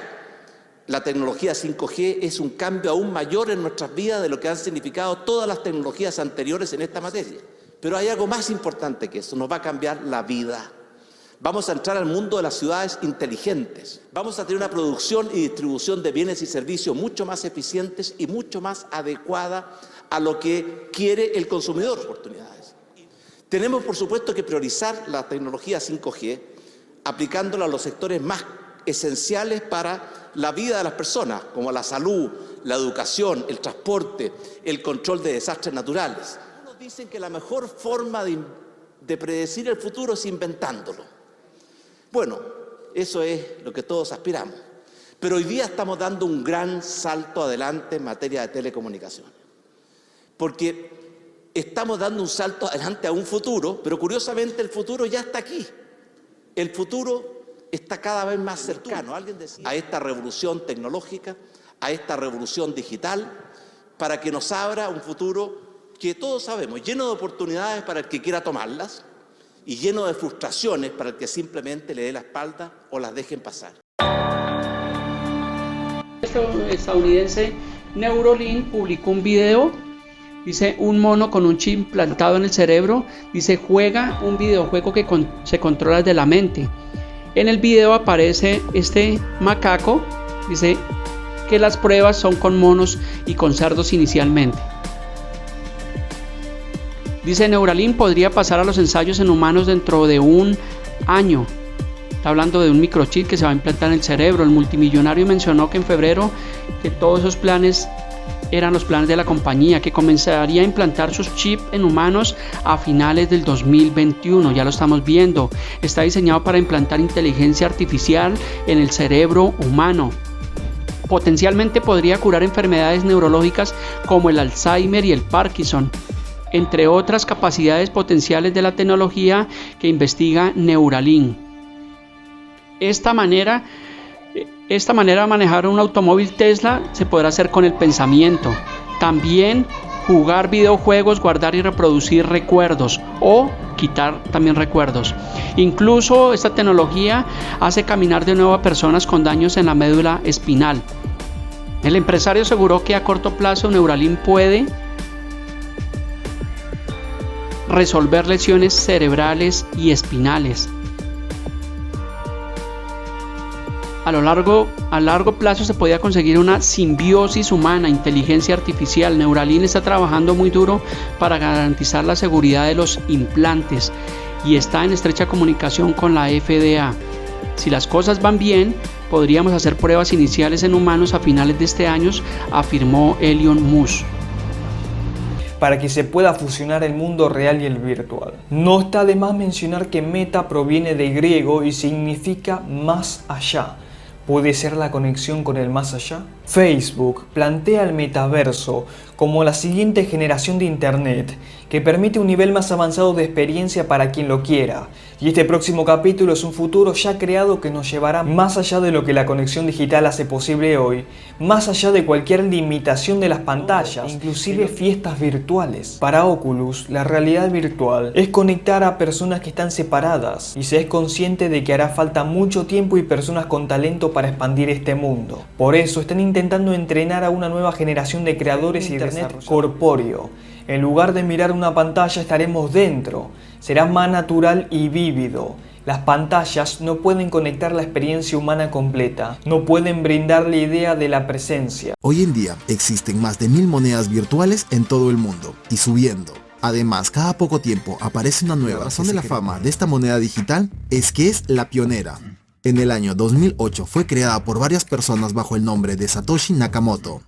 la tecnología 5G es un cambio aún mayor en nuestras vidas de lo que han significado todas las tecnologías anteriores en esta materia. Pero hay algo más importante que eso, nos va a cambiar la vida. Vamos a entrar al mundo de las ciudades inteligentes. Vamos a tener una producción y distribución de bienes y servicios mucho más eficientes y mucho más adecuada a lo que quiere el consumidor. Oportunidades. Tenemos, por supuesto, que priorizar la tecnología 5G, aplicándola a los sectores más esenciales para la vida de las personas, como la salud, la educación, el transporte, el control de desastres naturales. Algunos dicen que la mejor forma de predecir el futuro es inventándolo. Bueno, eso es lo que todos aspiramos. Pero hoy día estamos dando un gran salto adelante en materia de telecomunicaciones. Porque estamos dando un salto adelante a un futuro, pero curiosamente el futuro ya está aquí. El futuro está cada vez más cercano. Alguien decía, a esta revolución tecnológica, a esta revolución digital, para que nos abra un futuro que todos sabemos, lleno de oportunidades para el que quiera tomarlas y lleno de frustraciones para el que simplemente le dé la espalda o las dejen pasar. El estadounidense Neuralink publicó un video. Dice, un mono con un chip implantado en el cerebro, dice, juega un videojuego que se controla desde la mente. En el video aparece este macaco, dice que las pruebas son con monos y con cerdos inicialmente. Dice, Neuralink podría pasar a los ensayos en humanos dentro de un año. Está hablando de un microchip que se va a implantar en el cerebro. El multimillonario mencionó que en febrero que todos esos planes eran los planes de la compañía, que comenzaría a implantar sus chips en humanos a finales del 2021. Ya lo estamos viendo. Está diseñado para implantar inteligencia artificial en el cerebro humano. Potencialmente podría curar enfermedades neurológicas como el Alzheimer y el Parkinson, entre otras capacidades potenciales de la tecnología que investiga Neuralink. Esta manera de manejar un automóvil Tesla se podrá hacer con el pensamiento. También jugar videojuegos, guardar y reproducir recuerdos o quitar también recuerdos. Incluso esta tecnología hace caminar de nuevo a personas con daños en la médula espinal. El empresario aseguró que a corto plazo Neuralink puede resolver lesiones cerebrales y espinales. A largo plazo se podía conseguir una simbiosis humana, inteligencia artificial. Neuralink está trabajando muy duro para garantizar la seguridad de los implantes y está en estrecha comunicación con la FDA. Si las cosas van bien, podríamos hacer pruebas iniciales en humanos a finales de este año, afirmó Elon Musk. Para que se pueda fusionar el mundo real y el virtual. No está de más mencionar que meta proviene del griego y significa más allá. ¿Puede ser la conexión con el más allá? Facebook plantea el metaverso como la siguiente generación de Internet, que permite un nivel más avanzado de experiencia para quien lo quiera. Y este próximo capítulo es un futuro ya creado que nos llevará más allá de lo que la conexión digital hace posible hoy, más allá de cualquier limitación de las pantallas, inclusive fiestas virtuales. Para Oculus, la realidad virtual es conectar a personas que están separadas y se es consciente de que hará falta mucho tiempo y personas con talento para expandir este mundo. Por eso están intentando entrenar a una nueva generación de creadores y Internet corpóreo. En lugar de mirar una pantalla estaremos dentro, será más natural y vívido. Las pantallas no pueden conectar la experiencia humana completa, no pueden brindar la idea de la presencia. Hoy en día existen más de 1000 monedas virtuales en todo el mundo y subiendo. Además, cada poco tiempo aparece una nueva. La razón de la fama de esta moneda digital es que es la pionera. En el año 2008 fue creada por varias personas bajo el nombre de Satoshi Nakamoto.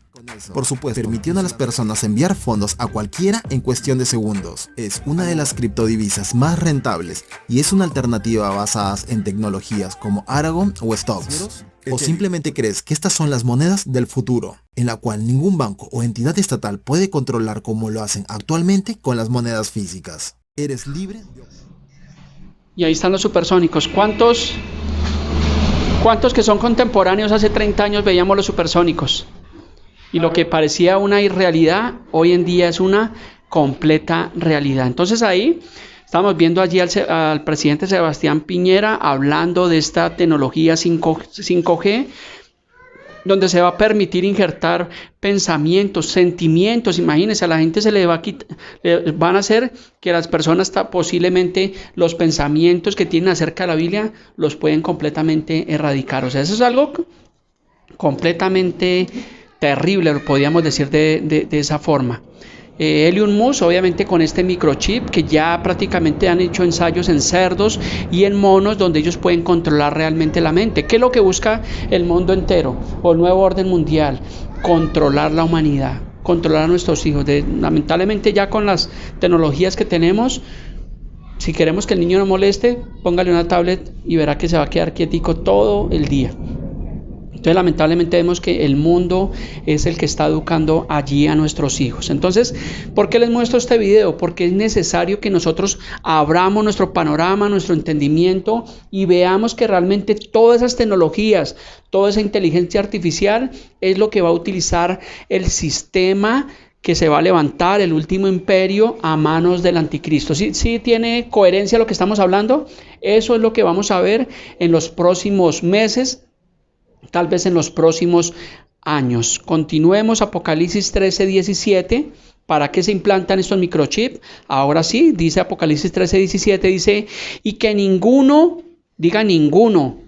Por supuesto, permitiendo a las personas enviar fondos a cualquiera en cuestión de segundos. Es una de las criptodivisas más rentables y es una alternativa basada en tecnologías como Aragon o Stocks. ¿O simplemente crees que estas son las monedas del futuro, en la cual ningún banco o entidad estatal puede controlar como lo hacen actualmente con las monedas físicas? ¿Eres libre? Y ahí están los supersónicos. ¿Cuántos que son contemporáneos hace 30 años veíamos los supersónicos? Y lo que parecía una irrealidad, hoy en día es una completa realidad. Entonces ahí estamos viendo allí al presidente Sebastián Piñera hablando de esta tecnología 5G, donde se va a permitir injertar pensamientos, sentimientos. Imagínense, a la gente se le van a hacer que las personas posiblemente los pensamientos que tienen acerca de la Biblia los pueden completamente erradicar. O sea, eso es algo completamente terrible, lo podríamos decir de esa forma. Elon Musk, obviamente con este microchip que ya prácticamente han hecho ensayos en cerdos y en monos donde ellos pueden controlar realmente la mente. ¿Qué es lo que busca el mundo entero o el nuevo orden mundial? Controlar la humanidad, controlar a nuestros hijos. Lamentablemente ya con las tecnologías que tenemos, si queremos que el niño no moleste, póngale una tablet y verá que se va a quedar quietico todo el día. Entonces lamentablemente vemos que el mundo es el que está educando allí a nuestros hijos. Entonces, ¿por qué les muestro este video? Porque es necesario que nosotros abramos nuestro panorama, nuestro entendimiento y veamos que realmente todas esas tecnologías, toda esa inteligencia artificial es lo que va a utilizar el sistema que se va a levantar, el último imperio a manos del anticristo. ¿Sí tiene coherencia lo que estamos hablando? Eso es lo que vamos a ver en los próximos meses, tal vez en los próximos años. Continuemos Apocalipsis 13:17. ¿Para qué se implantan estos microchips? Ahora sí, dice Apocalipsis 13:17, dice, y que ninguno, diga ninguno,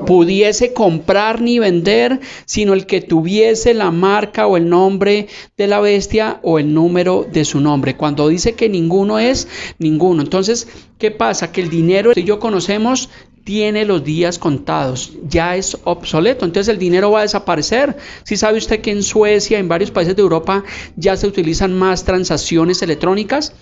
pudiese comprar ni vender, sino el que tuviese la marca o el nombre de la bestia o el número de su nombre. Cuando dice que ninguno es ninguno. Entonces, ¿qué pasa? Que el dinero que yo conocemos tiene los días contados, ya es obsoleto, entonces el dinero va a desaparecer. Si sabe usted que en Suecia, en varios países de Europa, ya se utilizan más transacciones electrónicas.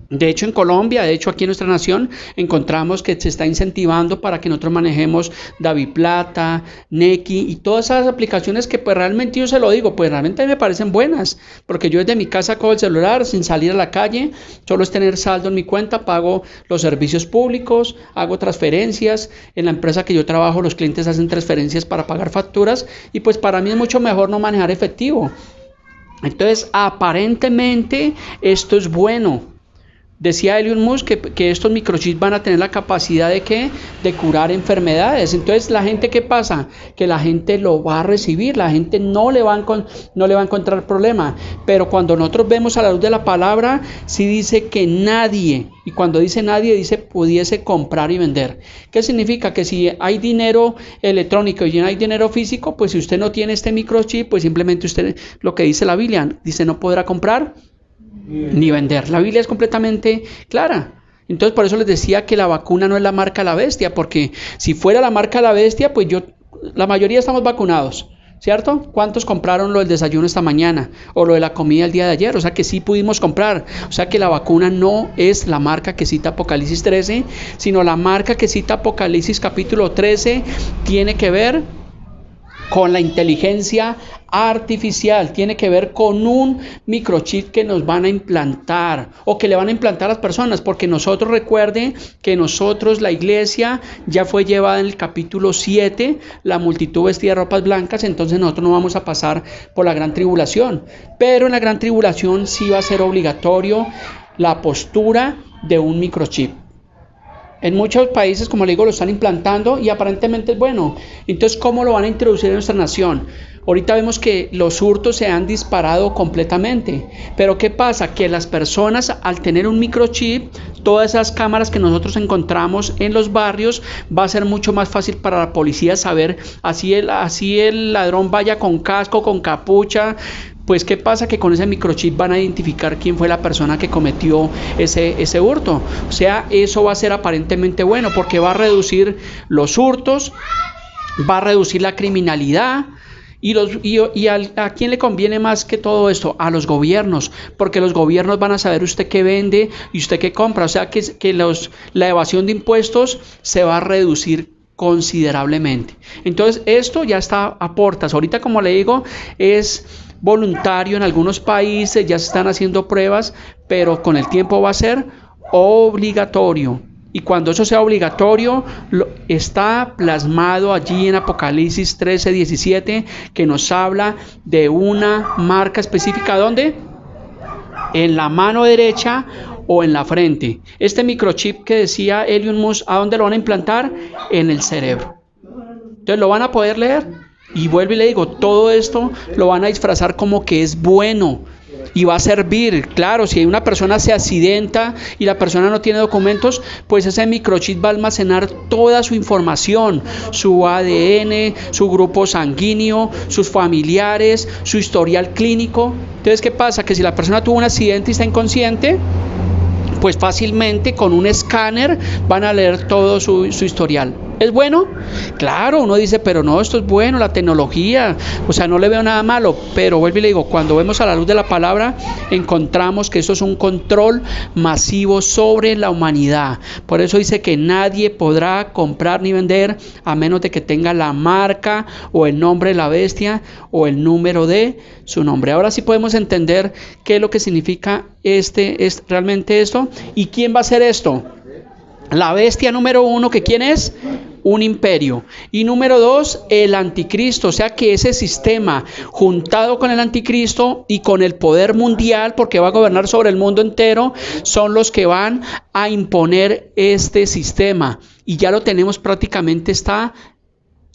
De hecho, en Colombia, de hecho aquí en nuestra nación, encontramos que se está incentivando para que nosotros manejemos DaviPlata, Nequi y todas esas aplicaciones que pues realmente yo se lo digo, pues realmente me parecen buenas, porque yo desde mi casa cojo el celular sin salir a la calle, solo es tener saldo en mi cuenta, pago los servicios públicos, hago transferencias, en la empresa que yo trabajo los clientes hacen transferencias para pagar facturas y pues para mí es mucho mejor no manejar efectivo. Entonces, aparentemente esto es bueno. Decía Elon Musk que estos microchips van a tener la capacidad de curar enfermedades. Entonces, ¿la gente qué pasa? Que la gente lo va a recibir, la gente no le va a encontrar problema. Pero cuando nosotros vemos a la luz de la palabra, sí dice que nadie, y cuando dice nadie, dice pudiese comprar y vender. ¿Qué significa? Que si hay dinero electrónico y no hay dinero físico, pues si usted no tiene este microchip, pues simplemente usted, lo que dice la Biblia, dice no podrá comprar ni vender. La Biblia es completamente clara. Entonces por eso les decía que la vacuna no es la marca de la bestia, porque si fuera la marca de la bestia, pues la mayoría estamos vacunados, ¿cierto? ¿Cuántos compraron lo del desayuno esta mañana? O lo de la comida el día de ayer. O sea que sí pudimos comprar. O sea que la vacuna no es la marca que cita Apocalipsis 13, sino la marca que cita Apocalipsis capítulo 13 tiene que ver con la inteligencia artificial, tiene que ver con un microchip que nos van a implantar o que le van a implantar a las personas, porque nosotros, recuerden que nosotros, la iglesia, ya fue llevada en el capítulo 7, la multitud vestida de ropas blancas, entonces nosotros no vamos a pasar por la gran tribulación, pero en la gran tribulación sí va a ser obligatorio la postura de un microchip. En muchos países, como le digo, lo están implantando y aparentemente es bueno. Entonces, ¿cómo lo van a introducir en nuestra nación? Ahorita vemos que los hurtos se han disparado completamente. Pero ¿qué pasa? Que las personas, al tener un microchip, todas esas cámaras que nosotros encontramos en los barrios, va a ser mucho más fácil para la policía saber, así el ladrón vaya con casco, con capucha. Pues ¿qué pasa? Que con ese microchip van a identificar quién fue la persona que cometió ese hurto. O sea, eso va a ser aparentemente bueno porque va a reducir los hurtos, va a reducir la criminalidad ¿A quién le conviene más que todo esto? A los gobiernos, porque los gobiernos van a saber usted qué vende y usted qué compra. O sea que la evasión de impuestos se va a reducir considerablemente. Entonces esto ya está a portas. Ahorita, como le digo, es voluntario en algunos países, ya se están haciendo pruebas, pero con el tiempo va a ser obligatorio. Y cuando eso sea obligatorio, está plasmado allí en Apocalipsis 13:17, que nos habla de una marca específica. ¿Dónde? En la mano derecha o en la frente. Este microchip que decía Elon Musk, ¿a dónde lo van a implantar? En el cerebro. Entonces lo van a poder leer. Y vuelvo y le digo, todo esto lo van a disfrazar como que es bueno y va a servir. Claro, si una persona se accidenta y la persona no tiene documentos, pues ese microchip va a almacenar toda su información, su ADN, su grupo sanguíneo, sus familiares, su historial clínico. Entonces, ¿qué pasa? Que si la persona tuvo un accidente y está inconsciente, pues fácilmente con un escáner van a leer todo su historial. ¿Es bueno? Claro, uno dice, pero no, esto es bueno, la tecnología, o sea, no le veo nada malo, pero vuelvo y le digo, cuando vemos a la luz de la palabra, encontramos que esto es un control masivo sobre la humanidad. Por eso dice que nadie podrá comprar ni vender a menos de que tenga la marca o el nombre de la bestia o el número de su nombre. Ahora sí podemos entender qué es lo que significa realmente esto y quién va a hacer esto. La bestia número 1, ¿que quién es? Un imperio. Y número 2, el anticristo. O sea que ese sistema juntado con el anticristo y con el poder mundial, porque va a gobernar sobre el mundo entero, son los que van a imponer este sistema. Y ya lo tenemos prácticamente, está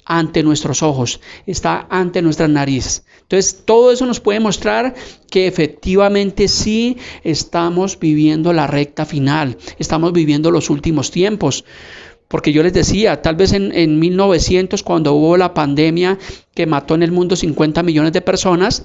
ante nuestros ojos, está ante nuestras narices. Entonces todo eso nos puede mostrar que efectivamente sí estamos viviendo la recta final, estamos viviendo los últimos tiempos. Porque yo les decía, tal vez en 1900, cuando hubo la pandemia que mató en el mundo 50 millones de personas,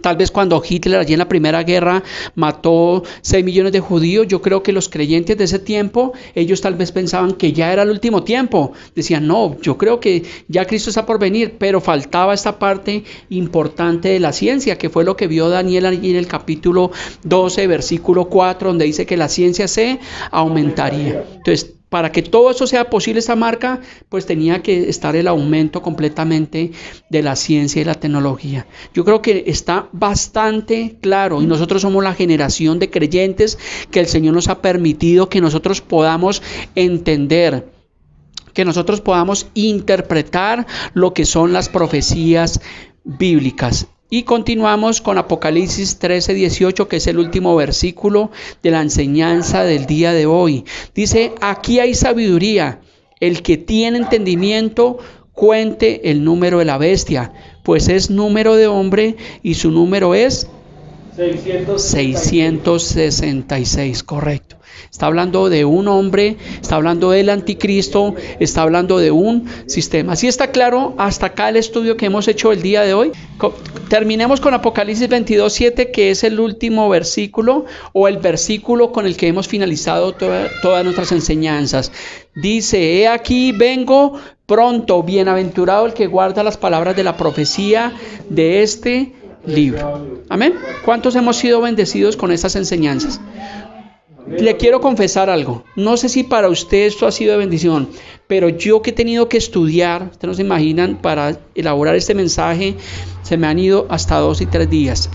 tal vez cuando Hitler allí en la Primera Guerra mató 6 millones de judíos, yo creo que los creyentes de ese tiempo, ellos tal vez pensaban que ya era el último tiempo. Decían, no, yo creo que ya Cristo está por venir, pero faltaba esta parte importante de la ciencia, que fue lo que vio Daniel allí en el capítulo 12, versículo 4, donde dice que la ciencia se aumentaría. Entonces, para que todo eso sea posible, esta marca, pues tenía que estar el aumento completamente de la ciencia y la tecnología. Yo creo que está bastante claro y nosotros somos la generación de creyentes que el Señor nos ha permitido que nosotros podamos entender, que nosotros podamos interpretar lo que son las profecías bíblicas. Y continuamos con Apocalipsis 13:18, que es el último versículo de la enseñanza del día de hoy. Dice, aquí hay sabiduría, el que tiene entendimiento cuente el número de la bestia, pues es número de hombre y su número es 666, correcto. Está hablando de un hombre, está hablando del anticristo, está hablando de un sistema. Así está claro hasta acá el estudio que hemos hecho el día de hoy. Terminemos con Apocalipsis 22:7, que es el último versículo o el versículo con el que hemos finalizado todas nuestras enseñanzas. Dice, he aquí vengo pronto, bienaventurado el que guarda las palabras de la profecía de este libro. Amén. ¿Cuántos hemos sido bendecidos con estas enseñanzas? Le quiero confesar algo. No sé si para usted esto ha sido de bendición, pero yo que he tenido que estudiar, ustedes no se imaginan, para elaborar este mensaje, se me han ido hasta 2 y 3 días.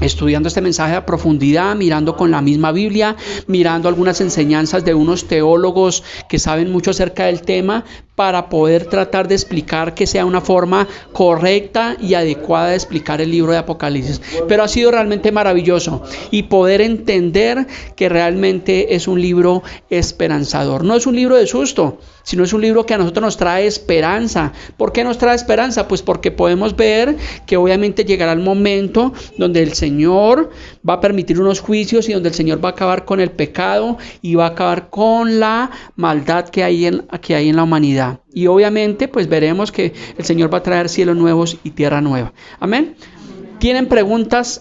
Estudiando este mensaje a profundidad, mirando con la misma Biblia, mirando algunas enseñanzas de unos teólogos que saben mucho acerca del tema, para poder tratar de explicar que sea una forma correcta y adecuada de explicar el libro de Apocalipsis. Pero ha sido realmente maravilloso y poder entender que realmente es un libro esperanzador. No es un libro de susto, sino es un libro que a nosotros nos trae esperanza. ¿Por qué nos trae esperanza? Pues porque podemos ver que obviamente llegará el momento donde el Señor va a permitir unos juicios y donde el Señor va a acabar con el pecado y va a acabar con la maldad que hay en la humanidad. Y obviamente pues veremos que el Señor va a traer cielos nuevos y tierra nueva. Amén. ¿Tienen preguntas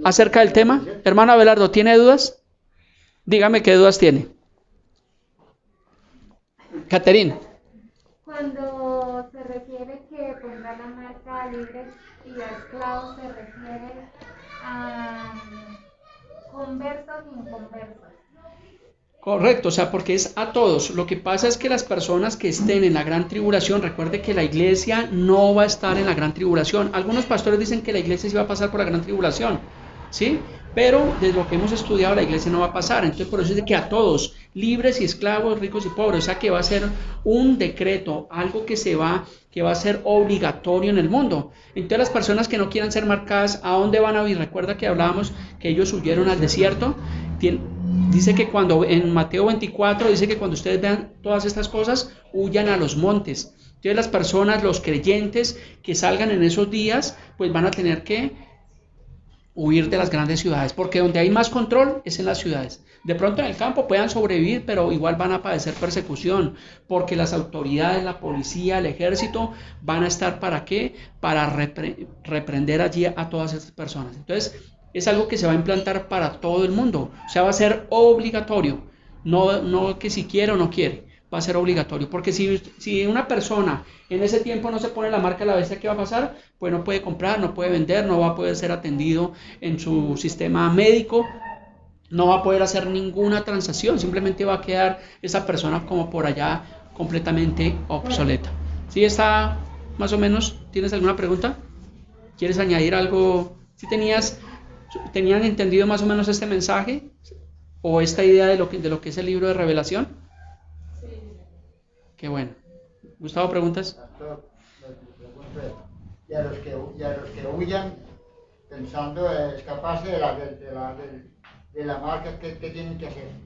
acerca del tema? Hermano Abelardo, ¿tiene dudas? Dígame qué dudas tiene. Caterine. Cuando se refiere que, por nombrar la marca libres y a esclavos se refiere a conversos e inconversos. Correcto, o sea, porque es a todos. Lo que pasa es que las personas que estén en la gran tribulación, recuerde que la iglesia no va a estar en la gran tribulación. Algunos pastores dicen que la iglesia sí va a pasar por la gran tribulación, ¿sí? Pero desde lo que hemos estudiado, la iglesia no va a pasar. Entonces, por eso es de que a todos, libres y esclavos, ricos y pobres, o sea, que va a ser un decreto, algo que va a ser obligatorio en el mundo. Entonces, las personas que no quieran ser marcadas, ¿a dónde van a huir? Recuerda que hablábamos que ellos huyeron al desierto. Dice que en Mateo 24, dice que cuando ustedes vean todas estas cosas, huyan a los montes. Entonces las personas, los creyentes que salgan en esos días, pues van a tener que huir de las grandes ciudades, porque donde hay más control es en las ciudades. De pronto en el campo puedan sobrevivir, pero igual van a padecer persecución, porque las autoridades, la policía, el ejército, van a estar ¿para qué? Para reprender allí a todas estas personas. Entonces, es algo que se va a implantar para todo el mundo, o sea, va a ser obligatorio, no que si quiere o no quiere, va a ser obligatorio, porque si una persona en ese tiempo no se pone la marca de la bestia, ¿qué va a pasar? Pues no puede comprar, no puede vender, no va a poder ser atendido en su sistema médico, no va a poder hacer ninguna transacción, simplemente va a quedar esa persona como por allá completamente obsoleta. ¿Sí está más o menos? ¿Tienes alguna pregunta? ¿Quieres añadir algo? ¿Sí tenían entendido más o menos este mensaje o esta idea de lo que es el libro de Revelación? Sí. Qué bueno. Gustavo, ¿preguntas? Y a los que huyan pensando escaparse de la marca, ¿qué tienen que hacer?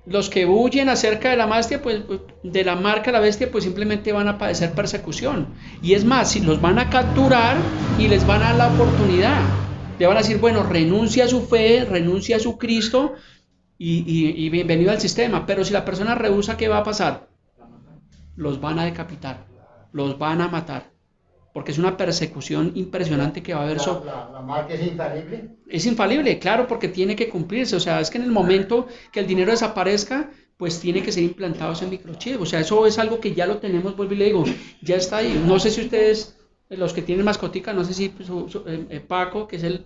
Los que huyen acerca de la bestia, pues de la marca de la bestia, pues simplemente van a padecer persecución. Y es más, si los van a capturar y les van a dar la oportunidad, le van a decir, bueno, renuncia a su fe, renuncia a su Cristo y bienvenido al sistema. Pero si la persona rehúsa, ¿qué va a pasar? Los van a decapitar, los van a matar. Porque es una persecución impresionante que va a haber. ¿La marca es infalible? Es infalible, claro, porque tiene que cumplirse. O sea, es que en el momento que el dinero desaparezca, pues tiene que ser implantado ese microchip. O sea, eso es algo que ya lo tenemos, vuelvo y le digo, ya está ahí. No sé si ustedes, los que tienen mascotica, no sé si Paco, que es el...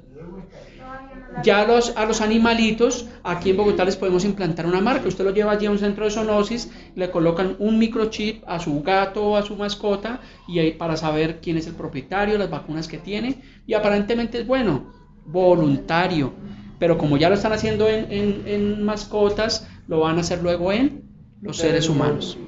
Ya a los animalitos, aquí en Bogotá les podemos implantar una marca. Usted lo lleva allí a un centro de zoonosis, le colocan un microchip a su gato o a su mascota y ahí para saber quién es el propietario, las vacunas que tiene, y aparentemente es bueno, voluntario, pero como ya lo están haciendo en mascotas, lo van a hacer luego en los seres humanos.